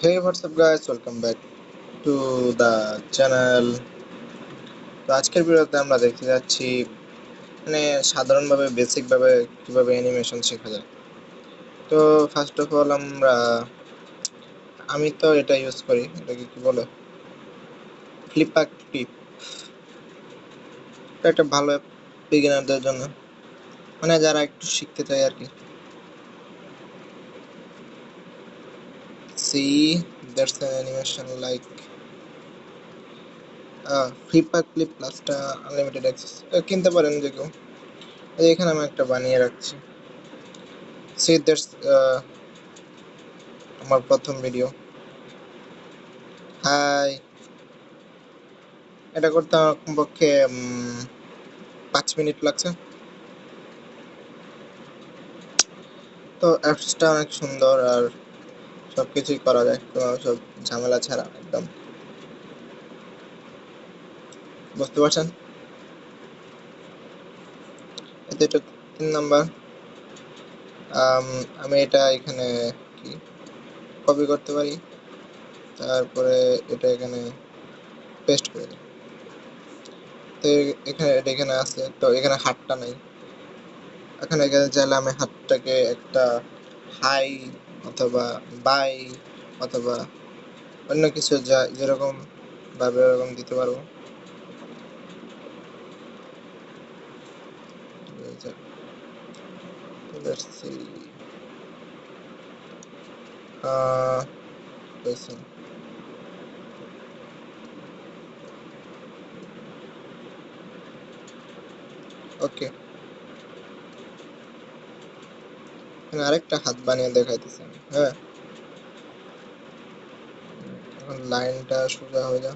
Hey, what's up, guys? Welcome back to the channel. তো আজকের ভিডিওতে আমরা দেখতে যাচ্ছি মানে সাধারণভাবে বেসিকভাবে কিভাবে অ্যানিমেশন শেখা যায়। তো ফার্স্ট অফ অল আমি তো এটা ইউজ করি, এটাকে কি বলে, ফ্লিপকার্ট ক্লিপ। এটা একটা ভালো অ্যাপ বিগিনারদের জন্য, মানে যারা একটু শিখতে চায় আর কি। See that's an animation like Flipkart clip প্লাসটা আনলিমিটেড অ্যাক্সেস কিনতে পারেন যে কেউ। এখানে আমি একটা বানিয়ে রাখছি। সি দ্যাটস আমার প্রথম ভিডিও। হাই, এটা করতে আমার কমপক্ষে 5 মিনিট লাগছে। তো অ্যাপসটা অনেক সুন্দর আর সব কিছুই করা যায়, কোনো সব ঝামেলা ছাড়া একদম। বুঝতে পারছেন? এতে এটা 3 নাম্বার। আমি এটা এখানে কি কপি করতে পারি, তারপরে এটা এখানে পেস্ট করে দিই। তো এটা এখানে আছে, তো এখানে হাতটা নাই। এখানে চাইলে আমি হাতটাকে একটা হাই অথবা বাই অথবা অন্য কিছু যা যেরকম ভাবে ওরকম দিতে পারবো। Let's see. Listen. ওকে, আরেকটা হাত বানিয়ে দেখাইতেছি আমি। হ্যাঁ, এখন লাইনটা সোজা হয়ে যা।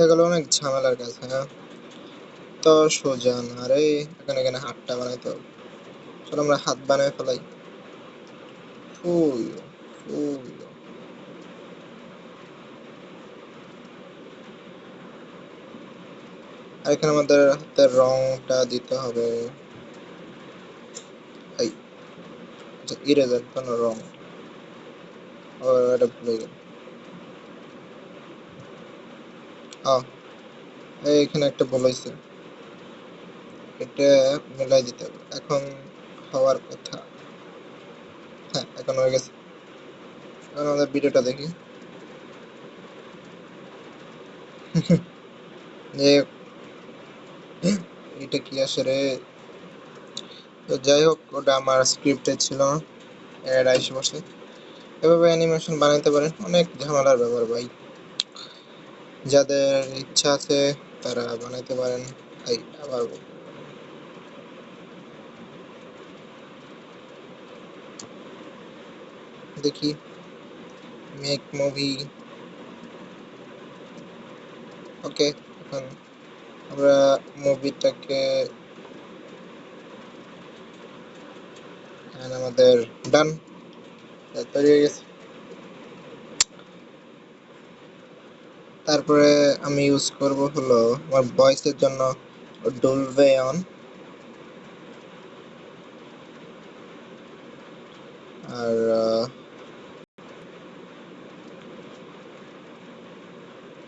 এগুলো অনেক ঝামেলার কাজ। হ্যাঁ, তো সোজা না রে, এখানে এখানে হাতটা বানাইতে হবে। চলো আমরা হাত বানায় ফেলাই। ফুল ফুল আর এখানে আমাদের হাতের রংটা দিতে হবে। এই ইরেজার কোনো রং, ও এটা ভুলে গেল। এখানে একটা ভুল হয়েছে, এটা মিলাই দিতে হবে। এখন হওয়ার কথা। হ্যাঁ, এখন হয়ে গেছে। এখন আমাদের ভিডিওটা দেখি যে এটা কি আসে রে। তো যাই হোক, ওটা আমার স্ক্রিপ্টে ছিল না, এর এসে বসে। এভাবে অ্যানিমেশন বানাইতে পারেন, অনেক ঝামেলার ব্যাপার ভাই। যাদের ইচ্ছা আছে তারা বানাইতে পারেন। এই আবার দেখি মেক মুভি। ওকে, এখন আমরা মুভিটাকে আমাদের ডান তৈরি হয়ে গেছে। তারপরে আমি ইউজ করব হলো আমার ভয়েসের জন্য ডলবে অন। আর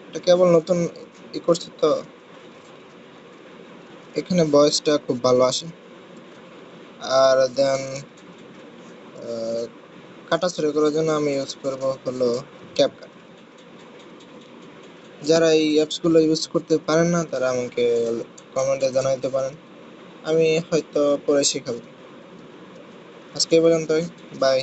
এটা কেবল নতুন করছি তো, এখানে ভয়েসটা খুব ভালো আসে। আর দেন কাটা ছড়ি করার জন্য আমি ইউজ করব হলো ক্যাপকাট। যারা এই অ্যাপসগুলো ইউজ করতে পারেন না তারা আমাকে কমেন্টে জানাইতে পারেন, আমি হয়তো পরে শেখাবো। আজকে এই পর্যন্তই, বাই।